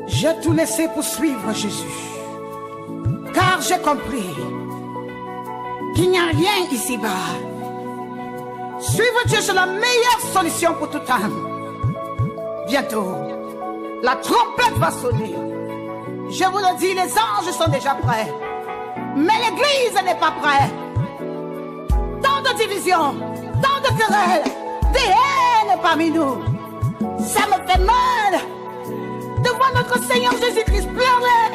J'ai tout laissé pour suivre Jésus, car j'ai compris qu'il n'y a rien ici-bas. Suivre Dieu, c'est la meilleure solution pour toute âme. Bientôt, la trompette va sonner. Je vous le dis, les anges sont déjà prêts, mais l'église n'est pas prête. Tant de divisions, tant de querelles, des haines parmi nous. Ça me fait mal de voir notre Seigneur Jésus-Christ pleurer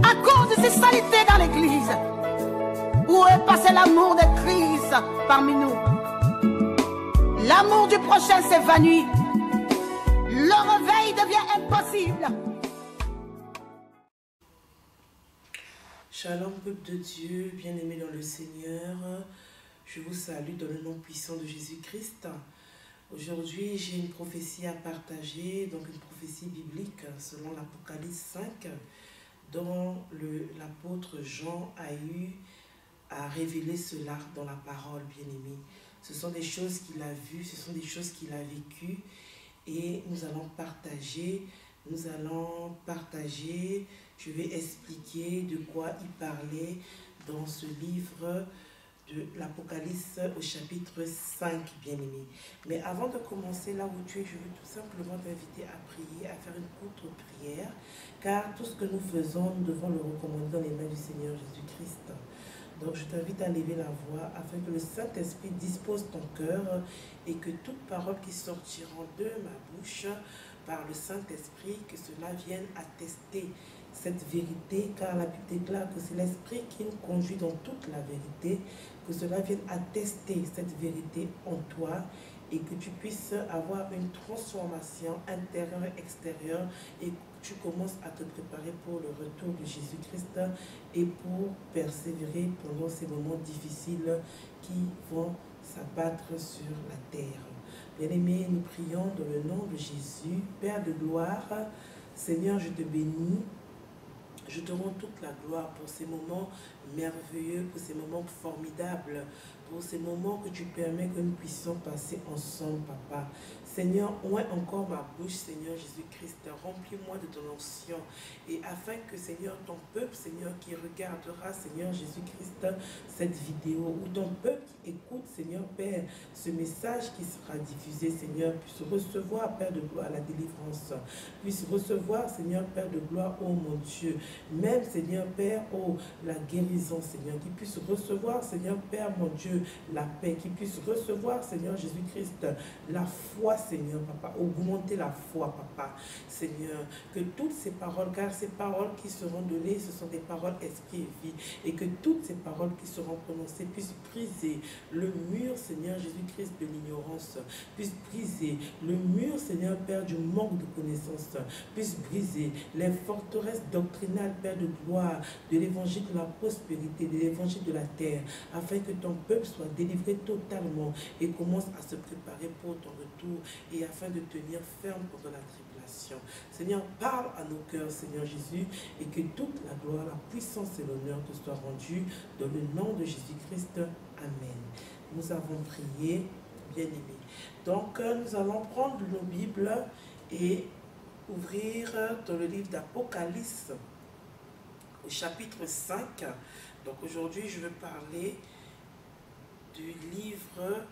à cause de ces saletés dans l'église. Où est passé l'amour de Christ parmi nous? L'amour du prochain s'évanouit. Le réveil devient impossible. Shalom, peuple de Dieu, bien-aimés dans le Seigneur. Je vous salue dans le nom puissant de Jésus-Christ. Aujourd'hui, j'ai une prophétie à partager, donc une prophétie biblique selon l'Apocalypse 5, dont l'apôtre Jean a eu à révéler cela dans la parole, bien-aimé. Ce sont des choses qu'il a vues, ce sont des choses qu'il a vécues et nous allons partager, je vais expliquer de quoi il parlait dans ce livre de l'Apocalypse au chapitre 5, bien-aimé. Mais avant de commencer là où tu es, je veux tout simplement t'inviter à prier, à faire une courte prière, car tout ce que nous faisons, nous devons le recommander dans les mains du Seigneur Jésus-Christ. Donc je t'invite à lever la voix afin que le Saint-Esprit dispose ton cœur et que toute parole qui sortira de ma bouche par le Saint-Esprit, que cela vienne attester cette vérité, car la Bible déclare que c'est l'Esprit qui nous conduit dans toute la vérité, que cela vienne attester cette vérité en toi et que tu puisses avoir une transformation intérieure et extérieure et que tu commences à te préparer pour le retour de Jésus-Christ et pour persévérer pendant ces moments difficiles qui vont s'abattre sur la terre. Bien-aimés, nous prions dans le nom de Jésus, Père de gloire. Seigneur, je te bénis. Je te rends toute la gloire pour ces moments merveilleux, pour ces moments formidables, pour ces moments que tu permets que nous puissions passer ensemble, Papa. Seigneur, oint encore ma bouche, Seigneur Jésus-Christ, remplis-moi de ton onction, et afin que, Seigneur, ton peuple, Seigneur, qui regardera, Seigneur Jésus-Christ, cette vidéo, ou ton peuple qui écoute, Seigneur Père, ce message qui sera diffusé, Seigneur, puisse recevoir, Père de gloire, la délivrance, puisse recevoir, Seigneur Père de gloire, oh mon Dieu, même, Seigneur Père, oh, la guérison, Seigneur, qui puisse recevoir, Seigneur Père, mon Dieu, la paix, qui puisse recevoir, Seigneur Jésus-Christ, la foi, Seigneur, Papa, augmenter la foi, Papa, Seigneur, que toutes ces paroles, car ces paroles qui seront données, ce sont des paroles esprit et vie, et que toutes ces paroles qui seront prononcées puissent briser le mur, Seigneur Jésus-Christ, de l'ignorance, puissent briser le mur, Seigneur Père, du manque de connaissances, puissent briser les forteresses doctrinales, Père de gloire, de l'évangile de la prospérité, de l'évangile de la terre, afin que ton peuple soit délivré totalement et commence à se préparer pour ton retour et afin de tenir ferme pendant la tribulation. Seigneur, parle à nos cœurs, Seigneur Jésus, et que toute la gloire, la puissance et l'honneur te soient rendus dans le nom de Jésus-Christ. Amen. Nous avons prié, bien-aimés. Donc, nous allons prendre nos Bibles et ouvrir dans le livre d'Apocalypse au chapitre 5. Donc aujourd'hui, je veux parler du livre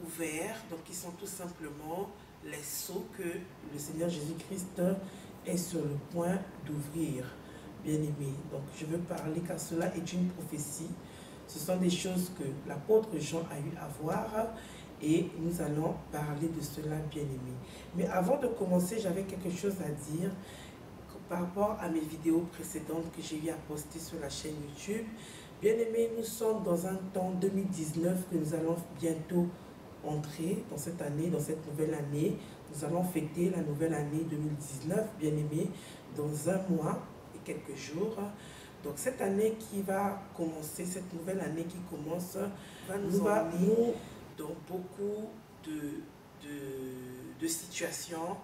ouvert, donc qui sont tout simplement les sceaux que le Seigneur Jésus-Christ est sur le point d'ouvrir, bien-aimé. Donc je veux parler car cela est une prophétie. Ce sont des choses que l'apôtre Jean a eu à voir et nous allons parler de cela, bien-aimé. Mais avant de commencer, j'avais quelque chose à dire par rapport à mes vidéos précédentes que j'ai eu à poster sur la chaîne YouTube. Bien aimés, nous sommes dans un temps 2019 que nous allons bientôt entrer dans cette année, dans cette nouvelle année. Nous allons fêter la nouvelle année 2019, bien aimés, dans un mois et quelques jours. Donc cette année qui va commencer, cette nouvelle année qui commence, va nous emmener dans beaucoup de situations,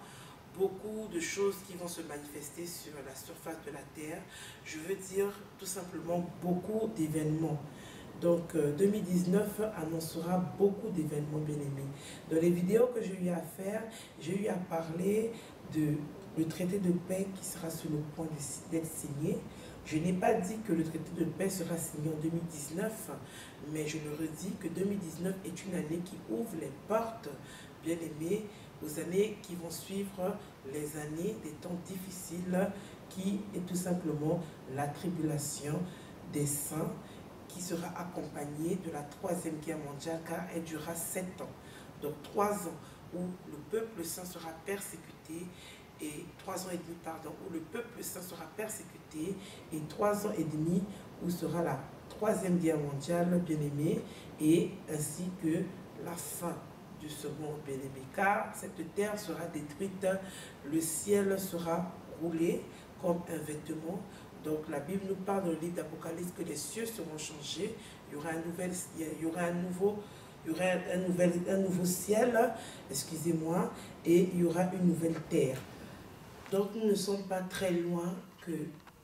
beaucoup de choses qui vont se manifester sur la surface de la terre. Je veux dire tout simplement beaucoup d'événements. Donc 2019 annoncera beaucoup d'événements, bien-aimés. Dans les vidéos que j'ai eu à faire, j'ai eu à parler de le traité de paix qui sera sur le point d'être signé. Je n'ai pas dit que le traité de paix sera signé en 2019, mais je le redis que 2019 est une année qui ouvre les portes, bien aimés, aux années qui vont suivre les années des temps difficiles, qui est tout simplement la tribulation des saints, qui sera accompagnée de la troisième guerre mondiale, car elle durera 7 ans. Donc 3 ans où le peuple saint sera persécuté, et 3 ans et demi, pardon, où le peuple saint sera persécuté, et 3 ans et demi où sera la troisième guerre mondiale, bien-aimé, et ainsi que la fin de ce monde, bien-aimé, car cette terre sera détruite, le ciel sera roulé comme un vêtement. Donc la Bible nous parle dans le livre d'Apocalypse que les cieux seront changés, il y aura un nouveau ciel, excusez-moi, et il y aura une nouvelle terre. Donc nous ne sommes pas très loin que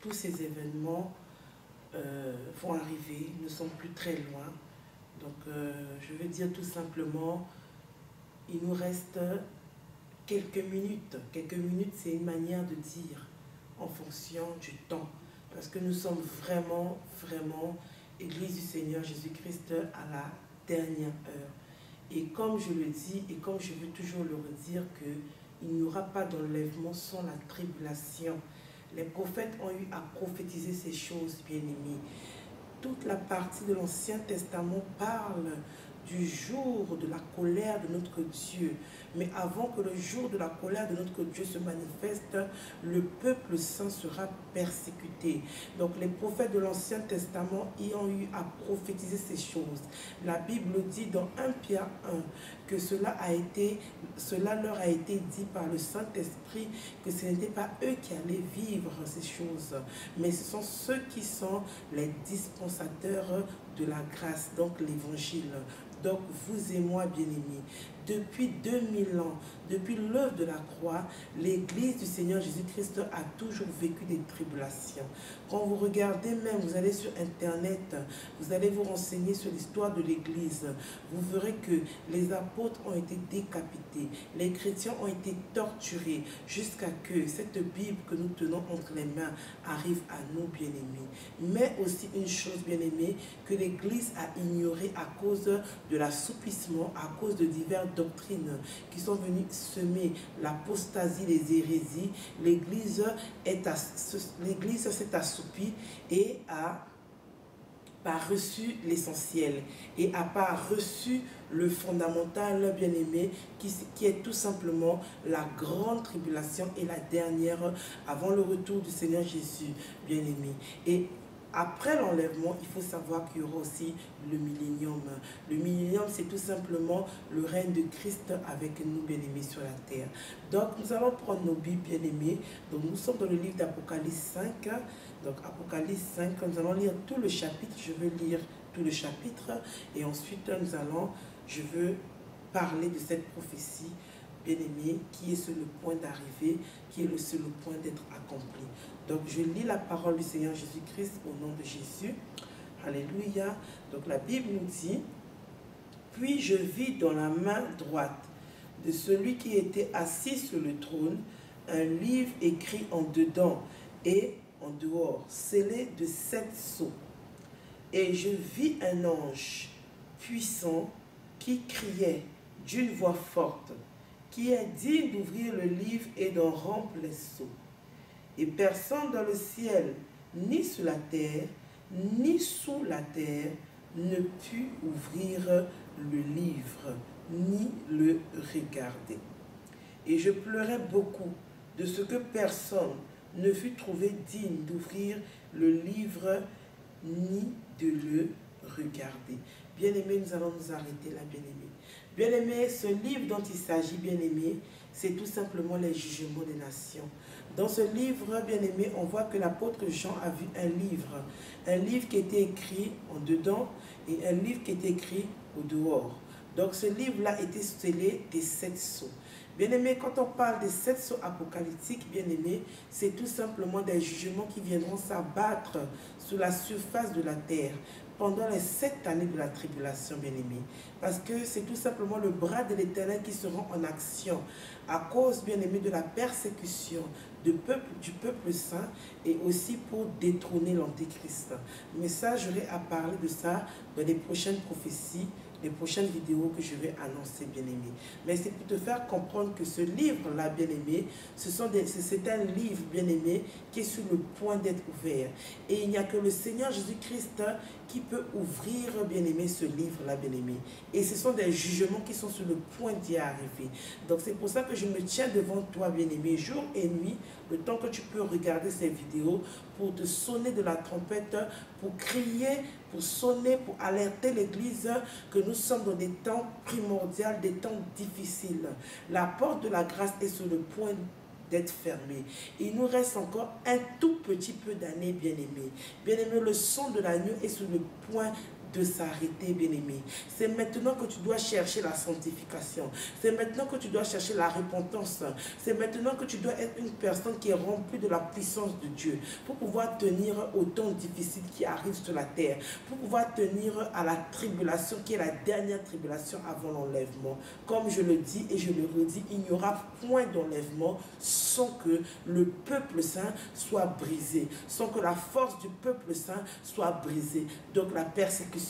tous ces événements vont arriver, nous ne sommes plus très loin. Donc je veux dire tout simplement, il nous reste quelques minutes. Quelques minutes, c'est une manière de dire en fonction du temps. Parce que nous sommes vraiment, vraiment Église du Seigneur Jésus-Christ à la dernière heure. Et comme je le dis, et comme je veux toujours le redire, qu'il n'y aura pas d'enlèvement sans la tribulation. Les prophètes ont eu à prophétiser ces choses, bien-aimés. Toute la partie de l'Ancien Testament parle du jour de la colère de notre Dieu. Mais avant que le jour de la colère de notre Dieu se manifeste, le peuple saint sera persécuté. Donc les prophètes de l'Ancien Testament y ont eu à prophétiser ces choses. La Bible dit dans 1 Pierre 1 que cela leur a été dit par le Saint-Esprit, que ce n'était pas eux qui allaient vivre ces choses, mais ce sont ceux qui sont les dispensateurs de la grâce, donc l'évangile. Donc vous et moi, bien-aimés, depuis 2000 ans, depuis l'œuvre de la croix, l'Église du Seigneur Jésus-Christ a toujours vécu des tribulations. Quand vous regardez même, vous allez sur Internet, vous allez vous renseigner sur l'histoire de l'Église, vous verrez que les apôtres ont été décapités, les chrétiens ont été torturés, jusqu'à que cette Bible que nous tenons entre les mains arrive à nous, bien-aimés. Mais aussi une chose, bien-aimés, que l'Église a ignorée à cause de l'assouplissement, à cause de diverses doctrines qui sont venues semer l'apostasie, les hérésies. L'Église s'est assoupie et a pas reçu l'essentiel et a pas reçu le fondamental, bien-aimé, qui est tout simplement la grande tribulation et la dernière avant le retour du Seigneur Jésus, bien-aimé. Et après l'enlèvement, il faut savoir qu'il y aura aussi le millénium. Le millénium, c'est tout simplement le règne de Christ avec nous, bien-aimés, sur la terre. Donc, nous allons prendre nos Bibles, bien-aimés. Donc, nous sommes dans le livre d'Apocalypse 5. Donc, Apocalypse 5, nous allons lire tout le chapitre. Je veux lire tout le chapitre. Et ensuite, je veux parler de cette prophétie, bien-aimé, qui est sur le point d'arriver, qui est sur le point d'être accompli. Donc, je lis la parole du Seigneur Jésus-Christ au nom de Jésus. Alléluia. Donc, la Bible nous dit, « Puis je vis dans la main droite de celui qui était assis sur le trône un livre écrit en dedans et en dehors, scellé de 7 sceaux. Et je vis un ange puissant qui criait d'une voix forte, qui est digne d'ouvrir le livre et d'en rompre les sceaux. Et personne dans le ciel, ni sur la terre, ni sous la terre, ne put ouvrir le livre, ni le regarder. Et je pleurais beaucoup de ce que personne ne fut trouvé digne d'ouvrir le livre, ni de le regarder. » Bien-aimés, nous allons nous arrêter là, bien-aimés. Bien-aimés, ce livre dont il s'agit, bien-aimés, c'est tout simplement les jugements des nations. Dans ce livre, bien-aimés, on voit que l'apôtre Jean a vu un livre qui était écrit en dedans et un livre qui était écrit au dehors. Donc ce livre-là était scellé des 7 sceaux. Bien-aimés, quand on parle des 7 sceaux apocalyptiques, bien-aimés, c'est tout simplement des jugements qui viendront s'abattre sur la surface de la terre. pendant les 7 années de la tribulation, bien-aimés. Parce que c'est tout simplement le bras de l'Éternel qui se rend en action à cause, bien-aimés, de la persécution du peuple saint et aussi pour détrôner l'Antéchrist. Mais ça, j'aurai à parler de ça dans les prochaines prophéties, les prochaines vidéos que je vais annoncer, bien-aimé. Mais c'est pour te faire comprendre que ce livre-là, bien-aimé, c'est un livre, bien-aimé, qui est sur le point d'être ouvert. Et il n'y a que le Seigneur Jésus-Christ qui peut ouvrir, bien-aimé, ce livre-là, bien-aimé. Et ce sont des jugements qui sont sur le point d'y arriver. Donc c'est pour ça que je me tiens devant toi, bien-aimé, jour et nuit, le temps que tu peux regarder ces vidéos, pour te sonner de la trompette, pour crier, pour sonner, pour alerter l'Église que nous sommes dans des temps primordiaux, des temps difficiles. La porte de la grâce est sur le point d'être fermée. Il nous reste encore un tout petit peu d'années, bien-aimés. Bien-aimés, le son de l'agneau est sur le point de s'arrêter, bien-aimé. C'est maintenant que tu dois chercher la sanctification. C'est maintenant que tu dois chercher la repentance. C'est maintenant que tu dois être une personne qui est remplie de la puissance de Dieu pour pouvoir tenir aux temps difficiles qui arrivent sur la terre, pour pouvoir tenir à la tribulation qui est la dernière tribulation avant l'enlèvement. Comme je le dis et je le redis, il n'y aura point d'enlèvement sans que le peuple saint soit brisé, sans que la force du peuple saint soit brisée. Donc la persécution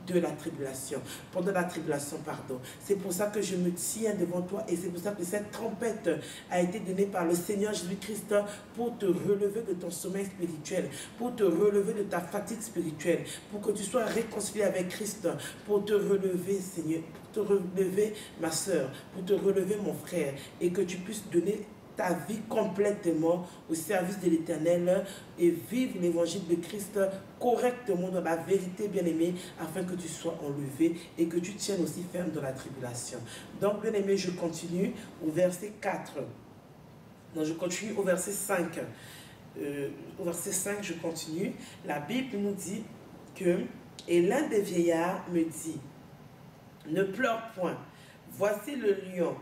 de la tribulation, pendant la tribulation, pardon. C'est pour ça que je me tiens devant toi et c'est pour ça que cette trompette a été donnée par le Seigneur Jésus-Christ pour te relever de ton sommeil spirituel, pour te relever de ta fatigue spirituelle, pour que tu sois réconcilié avec Christ, pour te relever, Seigneur, pour te relever, ma soeur, pour te relever, mon frère, et que tu puisses donner ta vie complètement au service de l'Éternel et vivre l'évangile de Christ correctement dans la vérité, bien-aimé, afin que tu sois enlevé et que tu tiennes aussi ferme dans la tribulation. Donc, bien-aimé, je continue au verset 4. Non, je continue au verset 5. Au verset 5, je continue. La Bible nous dit que « Et l'un des vieillards me dit, ne pleure point, voici le lion.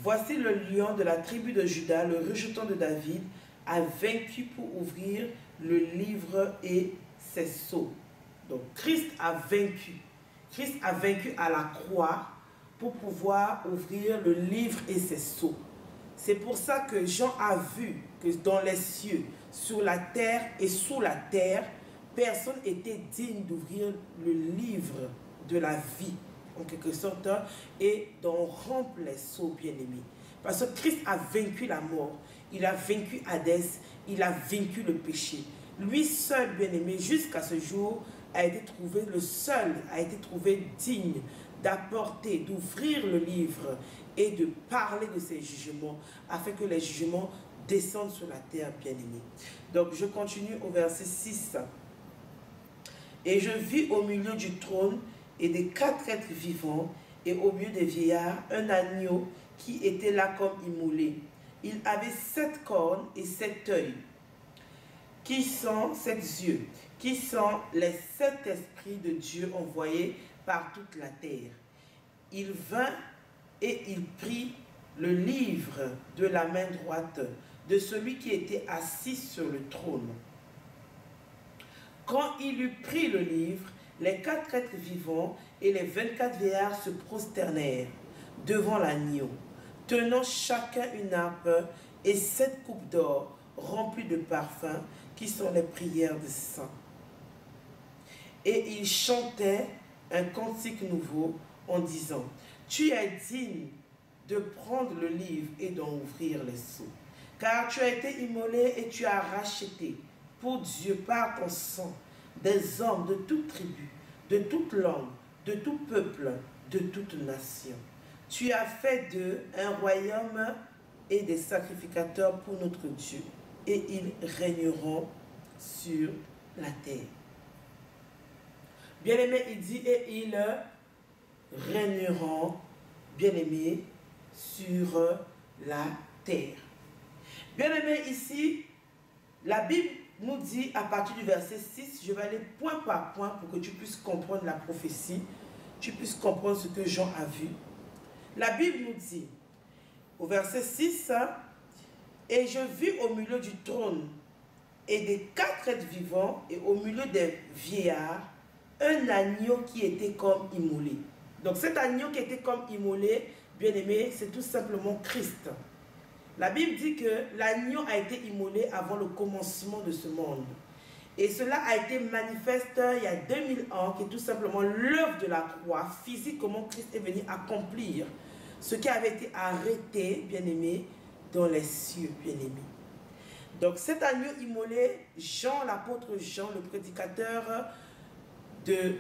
Voici le lion de la tribu de Juda, le rejeton de David, a vaincu pour ouvrir le livre et ses sceaux. » Donc Christ a vaincu. Christ a vaincu à la croix pour pouvoir ouvrir le livre et ses sceaux. C'est pour ça que Jean a vu que dans les cieux, sur la terre et sous la terre, personne n'était digne d'ouvrir le livre de la vie, en quelque sorte, et d'en rompre les sceaux, bien-aimés. Parce que Christ a vaincu la mort, il a vaincu Hadès, il a vaincu le péché. Lui seul, bien-aimé, jusqu'à ce jour, a été trouvé, le seul a été trouvé digne d'apporter, d'ouvrir le livre et de parler de ses jugements, afin que les jugements descendent sur la terre, bien-aimé. Donc, je continue au verset 6. Et je vis au milieu du trône et des 4 êtres vivants, et au milieu des vieillards, un agneau qui était là comme immolé. Il avait 7 cornes et 7 œils, qui sont 7 yeux, qui sont les 7 esprits de Dieu envoyés par toute la terre. Il vint et il prit le livre de la main droite de celui qui était assis sur le trône. Quand il eut pris le livre, les 4 êtres vivants et les 24 vieillards se prosternèrent devant l'agneau, tenant chacun une harpe et 7 coupes d'or remplies de parfums, qui sont les prières des saints. Et ils chantaient un cantique nouveau en disant, « Tu es digne de prendre le livre et d'en ouvrir les sceaux, car tu as été immolé et tu as racheté pour Dieu par ton sang des hommes de toute tribu, de toute langue, de tout peuple, de toute nation. Tu as fait d'eux un royaume et des sacrificateurs pour notre Dieu, et ils régneront sur la terre. » Bien-aimé, il dit, et ils régneront, bien-aimé, sur la terre. Bien-aimé, ici, la Bible nous dit à partir du verset 6, je vais aller point par point pour que tu puisses comprendre la prophétie, tu puisses comprendre ce que Jean a vu. La Bible nous dit, au verset 6, « Et je vis au milieu du trône et des 4 êtres vivants, et au milieu des vieillards, un agneau qui était comme immolé. Donc cet agneau qui était comme immolé, bien aimé, c'est tout simplement Christ. La Bible dit que l'agneau a été immolé avant le commencement de ce monde. Et cela a été manifeste il y a 2000 ans, qui est tout simplement l'œuvre de la croix, physique, comment Christ est venu accomplir ce qui avait été arrêté, bien aimé, dans les cieux, bien aimé. Donc cet agneau immolé, Jean, l'apôtre Jean, le prédicateur de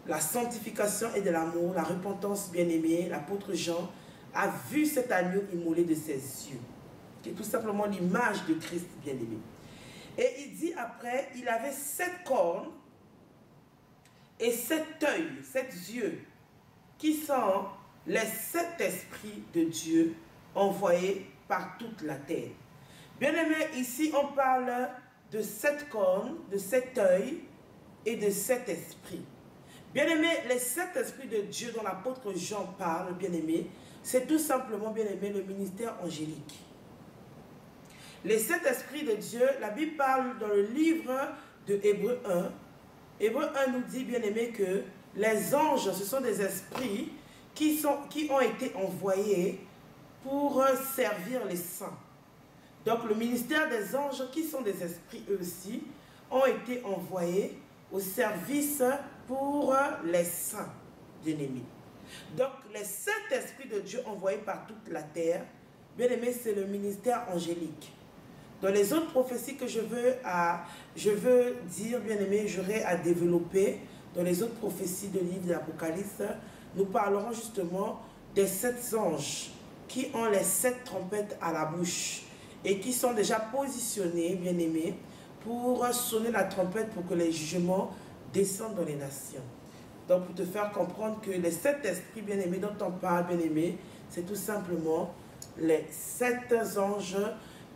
la sanctification et de l'amour, la repentance, bien aimé, l'apôtre Jean, a vu cet agneau immolé de ses yeux, qui est tout simplement l'image de Christ, bien aimé. Et il dit après, il avait 7 cornes et 7 œils, 7 yeux, qui sont les 7 esprits de Dieu envoyés par toute la terre. Bien aimé, ici on parle de 7 cornes, de 7 œils et de 7 esprits. Bien aimé, les 7 esprits de Dieu dont l'apôtre Jean parle, bien aimé, c'est tout simplement, bien aimé, le ministère angélique. Les 7 esprits de Dieu, la Bible parle dans le livre de Hébreux 1. Hébreux 1 nous dit, bien aimé, que les anges, ce sont des esprits qui ont été envoyés pour servir les saints. Donc le ministère des anges, qui sont des esprits eux aussi, ont été envoyés au service pour les saints, bien-aimés. Donc les 7 esprits de Dieu envoyés par toute la terre, bien-aimés, c'est le ministère angélique. Dans les autres prophéties que je veux dire, bien-aimés, j'aurai à développer, dans les autres prophéties de livre de l'Apocalypse, nous parlerons justement des 7 anges qui ont les 7 trompettes à la bouche et qui sont déjà positionnés, bien-aimés, pour sonner la trompette pour que les jugements descendent dans les nations. Donc, pour te faire comprendre que les 7 esprits, bien-aimés, dont on parle, bien-aimés, c'est tout simplement les 7 anges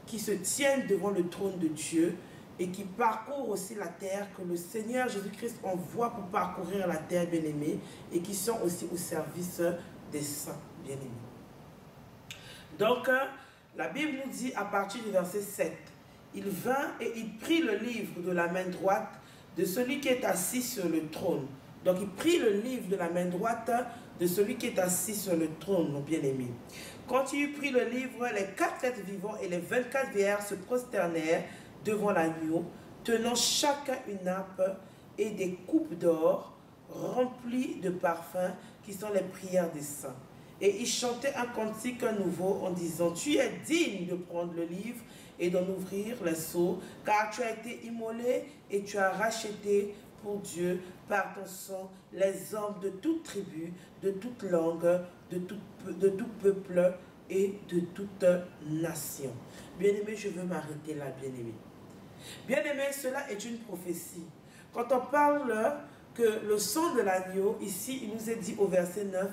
qui se tiennent devant le trône de Dieu et qui parcourent aussi la terre, que le Seigneur Jésus-Christ envoie pour parcourir la terre, bien-aimés, et qui sont aussi au service des saints, bien-aimés. Donc, la Bible nous dit à partir du verset 7, « Il vint et il prit le livre de la main droite de celui qui est assis sur le trône. » Donc, il prit le livre de la main droite de celui qui est assis sur le trône, mon bien-aimé. Quand il eut pris le livre, les 4 êtres vivants et les 24 vieillards se prosternèrent devant l'agneau, tenant chacun une nappe et des coupes d'or remplies de parfums qui sont les prières des saints. Et ils chantaient un cantique nouveau en disant, « Tu es digne de prendre le livre et d'en ouvrir les sceaux, car tu as été immolé et tu as racheté pour Dieu par ton sang les hommes de toute tribu, de toute langue, de tout peuple et de toute nation. » Bien-aimé, je veux m'arrêter là, bien-aimé. Bien-aimé, cela est une prophétie. Quand on parle que le sang de l'agneau, ici, il nous est dit au verset 9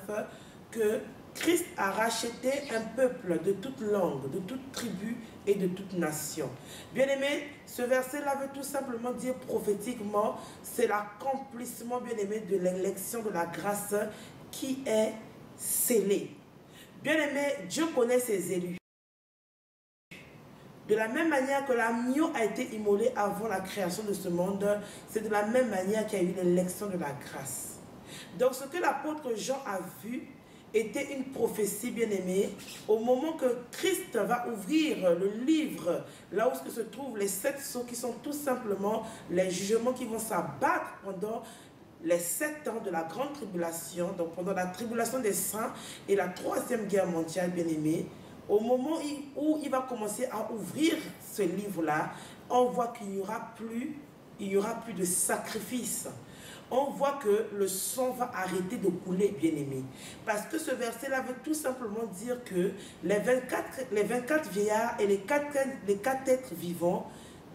que Christ a racheté un peuple de toute langue, de toute tribu et de toute nation. Bien-aimé, ce verset-là veut tout simplement dire prophétiquement, c'est l'accomplissement, bien-aimé, de l'élection de la grâce qui est scellée. Bien-aimé, Dieu connaît ses élus. De la même manière que l'agneau a été immolé avant la création de ce monde, c'est de la même manière qu'il y a eu l'élection de la grâce. Donc ce que l'apôtre Jean a vu était une prophétie, bien-aimée, au moment que Christ va ouvrir le livre, là où se trouvent les 7 sceaux qui sont tout simplement les jugements qui vont s'abattre pendant les 7 ans de la grande tribulation, donc pendant la tribulation des saints et la 3e guerre mondiale, bien-aimée. Au moment où il va commencer à ouvrir ce livre-là, on voit qu'il n'y aura plus de sacrifice. On voit que le sang va arrêter de couler, bien-aimé. Parce que ce verset-là veut tout simplement dire que les 24 vieillards et les 4 êtres vivants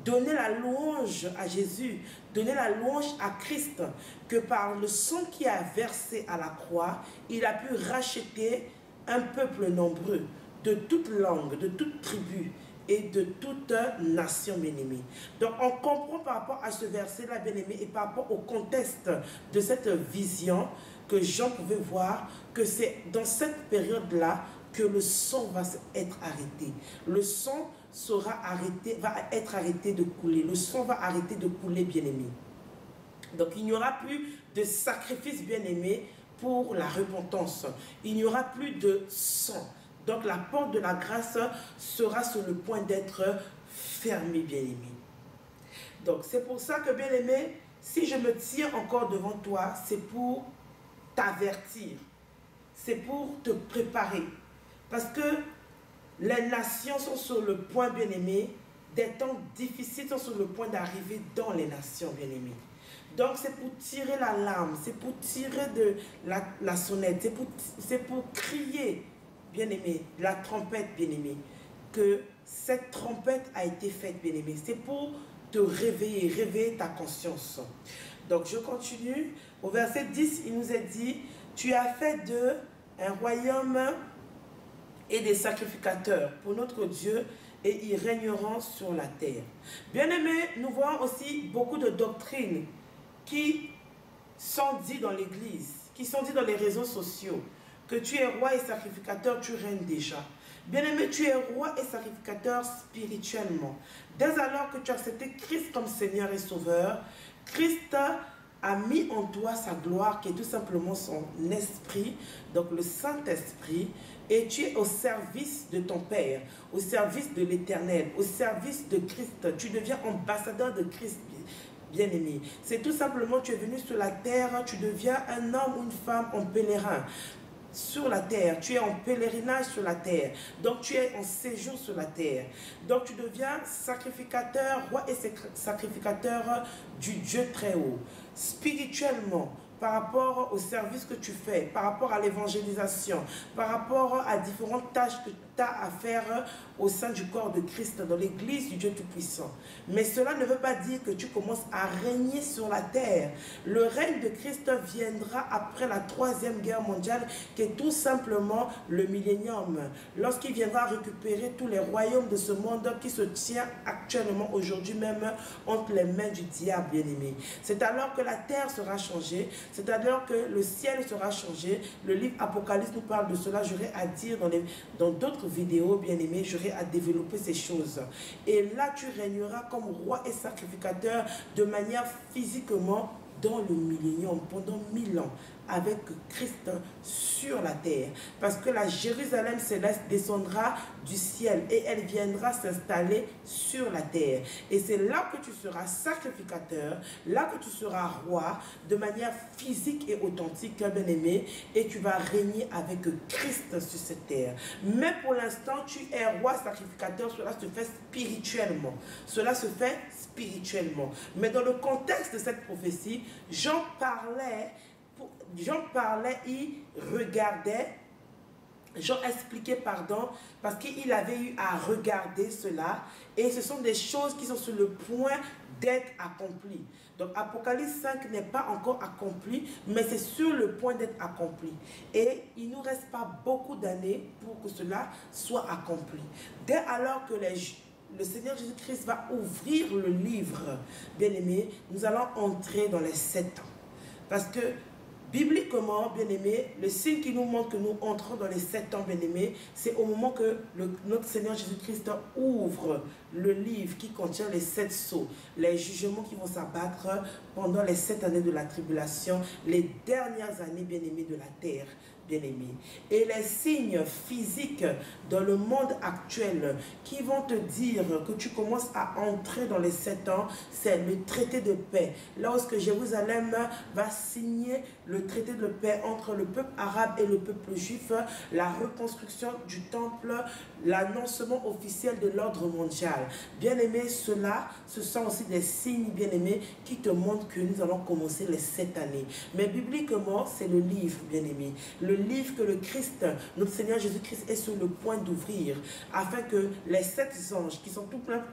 donnaient la louange à Jésus, donnaient la louange à Christ, que par le sang qui a versé à la croix, il a pu racheter un peuple nombreux, de toute langue, de toute tribu et de toute nation, bien-aimée. Donc on comprend par rapport à ce verset-là, bien-aimé, et par rapport au contexte de cette vision que Jean pouvait voir, que c'est dans cette période-là que le sang va être arrêté. Le sang va être arrêté de couler. Le sang va arrêter de couler, bien-aimé. Donc, il n'y aura plus de sacrifice, bien-aimé, pour la repentance. Il n'y aura plus de sang. Donc, la porte de la grâce sera sur le point d'être fermée, bien-aimé. Donc, c'est pour ça que, bien-aimé, si je me tiens encore devant toi, c'est pour t'avertir. C'est pour te préparer. Parce que les nations sont sur le point, bien-aimé, des temps difficiles sont sur le point d'arriver dans les nations, bien-aimé. Donc, c'est pour tirer l'alarme, c'est pour tirer de la sonnette, c'est pour crier, bien-aimé, la trompette, bien-aimé, que cette trompette a été faite, bien-aimé. C'est pour te réveiller, réveiller ta conscience. Donc, je continue. Au verset 10, il nous est dit, tu as fait d'eux un royaume et des sacrificateurs pour notre Dieu, et ils régneront sur la terre. Bien-aimés, nous voyons aussi beaucoup de doctrines qui sont dites dans l'église, qui sont dites dans les réseaux sociaux, que tu es roi et sacrificateur, tu règnes déjà. Bien-aimé, tu es roi et sacrificateur spirituellement. Dès alors que tu as accepté Christ comme Seigneur et Sauveur, Christ a mis en toi sa gloire, qui est tout simplement son esprit, donc le Saint-Esprit, et tu es au service de ton Père, au service de l'Éternel, au service de Christ. Tu deviens ambassadeur de Christ, bien-aimé. C'est tout simplement, tu es venu sur la terre, tu deviens un homme ou une femme en pèlerin sur la terre, tu es en pèlerinage sur la terre, donc tu es en séjour sur la terre, donc tu deviens sacrificateur, roi et sacrificateur du Dieu très haut, spirituellement, par rapport au service que tu fais, par rapport à l'évangélisation, par rapport à différentes tâches que tu as à faire au sein du corps de Christ, dans l'église du Dieu Tout-Puissant. Mais cela ne veut pas dire que tu commences à régner sur la terre. Le règne de Christ viendra après la 3e guerre mondiale, qui est tout simplement le millénium, lorsqu'il viendra récupérer tous les royaumes de ce monde qui se tient actuellement aujourd'hui même entre les mains du diable, bien-aimé. C'est alors que la terre sera changée, c'est alors que le ciel sera changé. Le livre Apocalypse nous parle de cela. J'aurai à dire dans d'autres vidéos, bien-aimés, j'aurai à développer ces choses. Et là, tu régneras comme roi et sacrificateur de manière physiquement dans le millénium, pendant 1000 ans, avec Christ sur la terre. Parce que la Jérusalem céleste descendra du ciel et elle viendra s'installer sur la terre. Et c'est là que tu seras sacrificateur, là que tu seras roi, de manière physique et authentique, bien-aimé, et tu vas régner avec Christ sur cette terre. Mais pour l'instant, tu es roi sacrificateur, cela se fait spirituellement. Cela se fait spirituellement. Mais dans le contexte de cette prophétie, Jean parlait, il regardait, Jean expliquait, pardon, parce qu'il avait eu à regarder cela, et ce sont des choses qui sont sur le point d'être accomplies. Donc Apocalypse 5 n'est pas encore accompli, mais c'est sur le point d'être accompli. Et il ne nous reste pas beaucoup d'années pour que cela soit accompli. Dès alors que le Seigneur Jésus-Christ va ouvrir le livre, bien-aimé, nous allons entrer dans les 7 ans. Parce que, bibliquement, bien-aimé, le signe qui nous montre que nous entrons dans les 7 ans, bien-aimé, c'est au moment que notre Seigneur Jésus-Christ ouvre le livre qui contient les 7 sceaux, les jugements qui vont s'abattre pendant les 7 années de la tribulation, les dernières années, bien-aimé, de la terre, bien-aimé. Et les signes physiques dans le monde actuel qui vont te dire que tu commences à entrer dans les 7 ans, c'est le traité de paix. Lorsque Jérusalem va signer le traité de paix entre le peuple arabe et le peuple juif, la reconstruction du temple, l'annoncement officiel de l'ordre mondial. Bien-aimé, cela, ce sont aussi des signes, bien-aimé, qui te montrent que nous allons commencer les 7 années. Mais bibliquement, c'est le livre, bien-aimé. Le livre que le Christ, notre Seigneur Jésus-Christ, est sur le point d'ouvrir, afin que les 7 anges, qui sont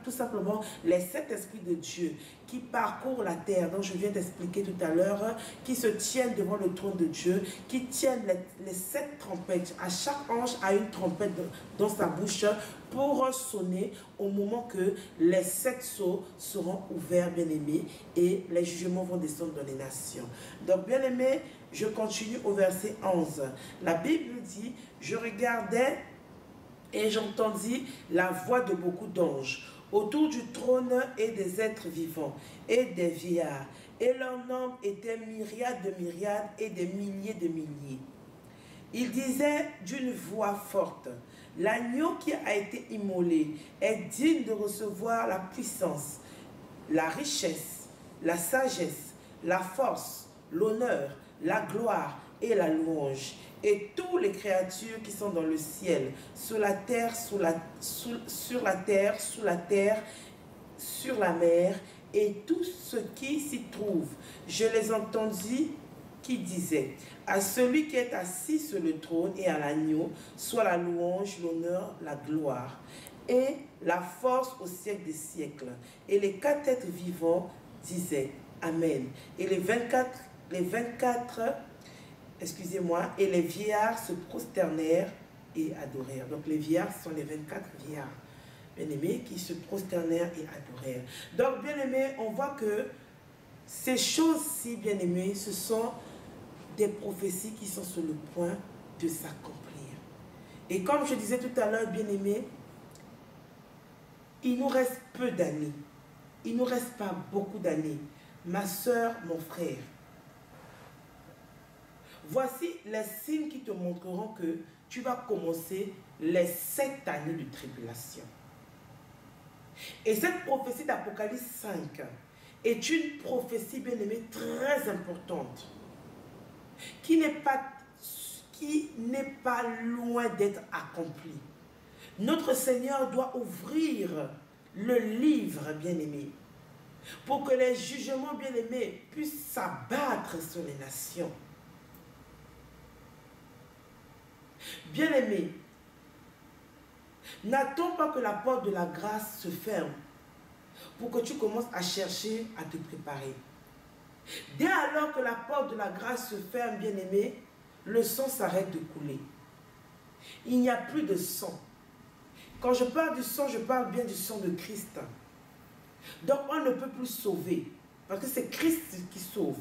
tout simplement les 7 esprits de Dieu, qui parcourent la terre, dont je viens d'expliquer tout à l'heure, qui se tiennent devant le trône de Dieu, qui tiennent les 7 trompettes. À chaque ange a une trompette dans sa bouche pour sonner au moment que les 7 sceaux seront ouverts, bien-aimés, et les jugements vont descendre dans les nations. Donc, bien-aimés, je continue au verset 11. La Bible dit, je regardais et j'entendis la voix de beaucoup d'anges autour du trône et des êtres vivants et des vieillards. Et leur nombre était myriades de myriades et des milliers de milliers. Ils disaient d'une voix forte, l'agneau qui a été immolé est digne de recevoir la puissance, la richesse, la sagesse, la force, l'honneur, la gloire et la louange. Et toutes les créatures qui sont dans le ciel, sur la terre, sur la terre, sur la mer, et tout ce qui s'y trouve. Je les entendis qui disaient, à celui qui est assis sur le trône et à l'agneau, soit la louange, l'honneur, la gloire, et la force au siècle des siècles. Et les 4 êtres vivants disaient, Amen. Et les 24, et les vieillards se prosternèrent et adorèrent. Donc les vieillards sont les 24 vieillards, bien-aimés, qui se prosternèrent et adorèrent. Donc, bien-aimés, on voit que ces choses-ci, bien-aimés, ce sont des prophéties qui sont sur le point de s'accomplir. Et comme je disais tout à l'heure, bien-aimés, il nous reste peu d'années. Il ne nous reste pas beaucoup d'années. Ma soeur, mon frère, voici les signes qui te montreront que tu vas commencer les 7 années de tribulation. Et cette prophétie d'Apocalypse 5 est une prophétie, bien-aimée, très importante, qui n'est pas loin d'être accomplie. Notre Seigneur doit ouvrir le livre, bien-aimé, pour que les jugements, bien-aimés, puissent s'abattre sur les nations. Bien-aimé, n'attends pas que la porte de la grâce se ferme pour que tu commences à chercher à te préparer. Dès alors que la porte de la grâce se ferme, bien-aimé, le sang s'arrête de couler. Il n'y a plus de sang. Quand je parle du sang, je parle bien du sang de Christ. Donc on ne peut plus sauver, parce que c'est Christ qui sauve.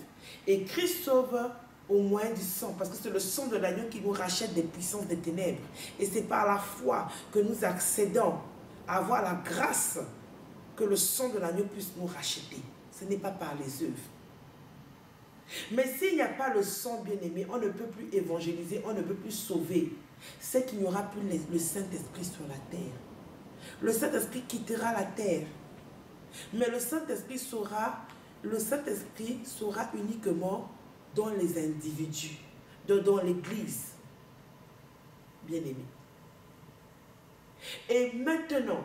Et Christ sauve au moyen du sang, parce que c'est le sang de l'agneau qui nous rachète des puissances des ténèbres. Et c'est par la foi que nous accédons à avoir la grâce que le sang de l'agneau puisse nous racheter. Ce n'est pas par les œuvres. Mais s'il n'y a pas le sang, bien-aimé, on ne peut plus évangéliser, on ne peut plus sauver. C'est qu'il n'y aura plus le Saint-Esprit sur la terre. Le Saint-Esprit quittera la terre. Mais le Saint-Esprit sera uniquement dans les individus, dans l'Église, bien-aimé. Et maintenant,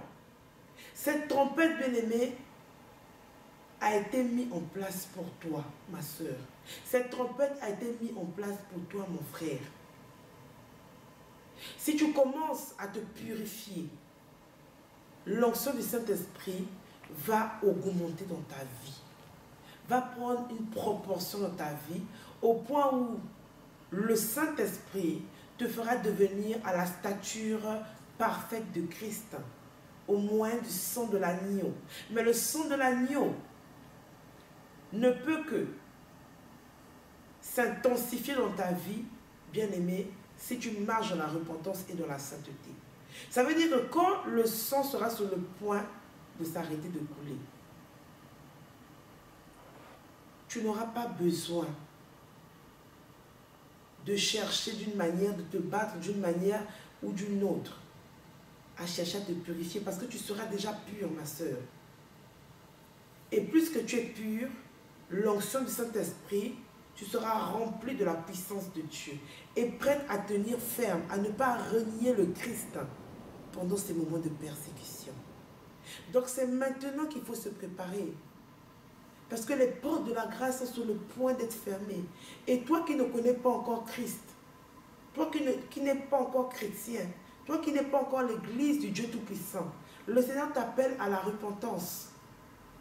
cette trompette, bien-aimée, a été mise en place pour toi, ma soeur. Cette trompette a été mise en place pour toi, mon frère. Si tu commences à te purifier, l'onction du Saint-Esprit va augmenter dans ta vie, va prendre une proportion dans ta vie, au point où le Saint-Esprit te fera devenir à la stature parfaite de Christ, au moyen du sang de l'agneau. Mais le sang de l'agneau ne peut que s'intensifier dans ta vie, bien-aimé, si tu marches dans la repentance et dans la sainteté. Ça veut dire que quand le sang sera sur le point de s'arrêter de couler, tu n'auras pas besoin de chercher d'une manière, de te battre d'une manière ou d'une autre, à chercher à te purifier, parce que tu seras déjà pure, ma soeur. Et plus que tu es pure, l'onction du Saint-Esprit, tu seras rempli de la puissance de Dieu et prête à tenir ferme, à ne pas renier le Christ pendant ces moments de persécution. Donc c'est maintenant qu'il faut se préparer. Parce que les portes de la grâce sont sur le point d'être fermées. Et toi qui ne connais pas encore Christ, toi qui n'es pas encore chrétien, toi qui n'es pas encore l'église du Dieu Tout-Puissant, le Seigneur t'appelle à la repentance,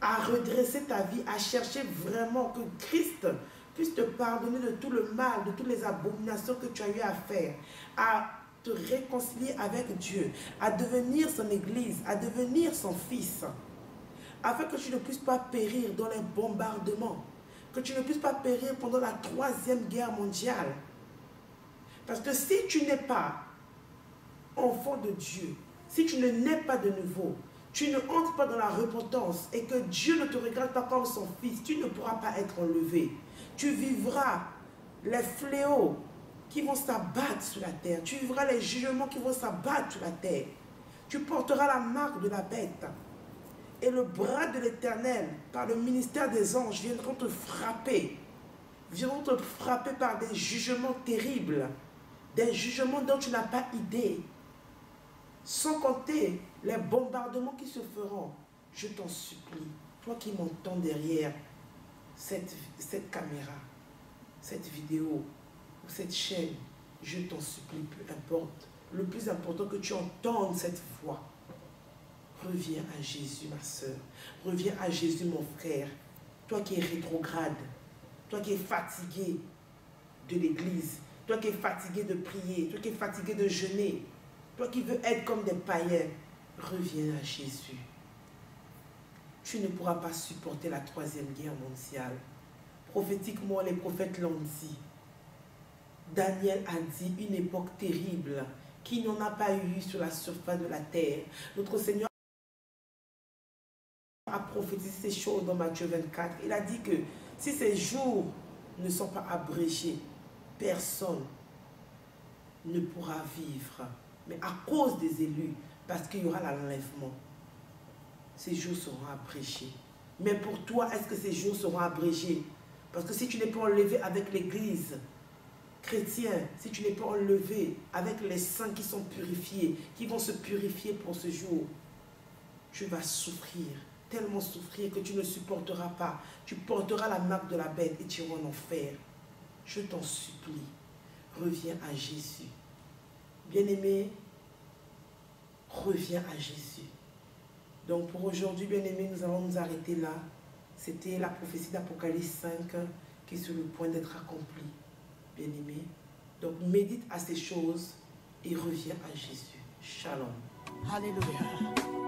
à redresser ta vie, à chercher vraiment que Christ puisse te pardonner de tout le mal, de toutes les abominations que tu as eu à faire, à te réconcilier avec Dieu, à devenir son église, à devenir son fils, afin que tu ne puisses pas périr dans les bombardements, que tu ne puisses pas périr pendant la 3e guerre mondiale. Parce que si tu n'es pas enfant de Dieu, si tu ne nais pas de nouveau, tu ne entres pas dans la repentance et que Dieu ne te regarde pas comme son fils, tu ne pourras pas être enlevé. Tu vivras les fléaux qui vont s'abattre sur la terre. Tu vivras les jugements qui vont s'abattre sur la terre. Tu porteras la marque de la bête. Et le bras de l'Éternel, par le ministère des anges, viendront te frapper. Viendront te frapper par des jugements terribles. Des jugements dont tu n'as pas idée. Sans compter les bombardements qui se feront. Je t'en supplie, toi qui m'entends derrière cette caméra, cette vidéo ou cette chaîne, je t'en supplie, peu importe. Le plus important que tu entendes cette voix. Reviens à Jésus, ma soeur. Reviens à Jésus, mon frère. Toi qui es rétrograde, toi qui es fatigué de l'église, toi qui es fatigué de prier, toi qui es fatigué de jeûner, toi qui veux être comme des païens, reviens à Jésus. Tu ne pourras pas supporter la 3e guerre mondiale. Prophétiquement, les prophètes l'ont dit. Daniel a dit une époque terrible qui n'en a pas eu sur la surface de la terre. Notre Seigneur a prophétisé ces choses dans Matthieu 24. Il a dit que si ces jours ne sont pas abrégés, personne ne pourra vivre. Mais à cause des élus, parce qu'il y aura l'enlèvement, ces jours seront abrégés. Mais pour toi, est-ce que ces jours seront abrégés? Parce que si tu n'es pas enlevé avec l'église chrétienne, si tu n'es pas enlevé avec les saints qui sont purifiés, qui vont se purifier pour ce jour, tu vas souffrir, tellement souffrir que tu ne supporteras pas. Tu porteras la marque de la bête et tu iras en enfer. Je t'en supplie, reviens à Jésus. Bien-aimé, reviens à Jésus. Donc pour aujourd'hui, bien-aimé, nous allons nous arrêter là. C'était la prophétie d'Apocalypse 5 qui est sur le point d'être accomplie. Bien-aimé. Donc médite à ces choses et reviens à Jésus. Shalom. Alléluia.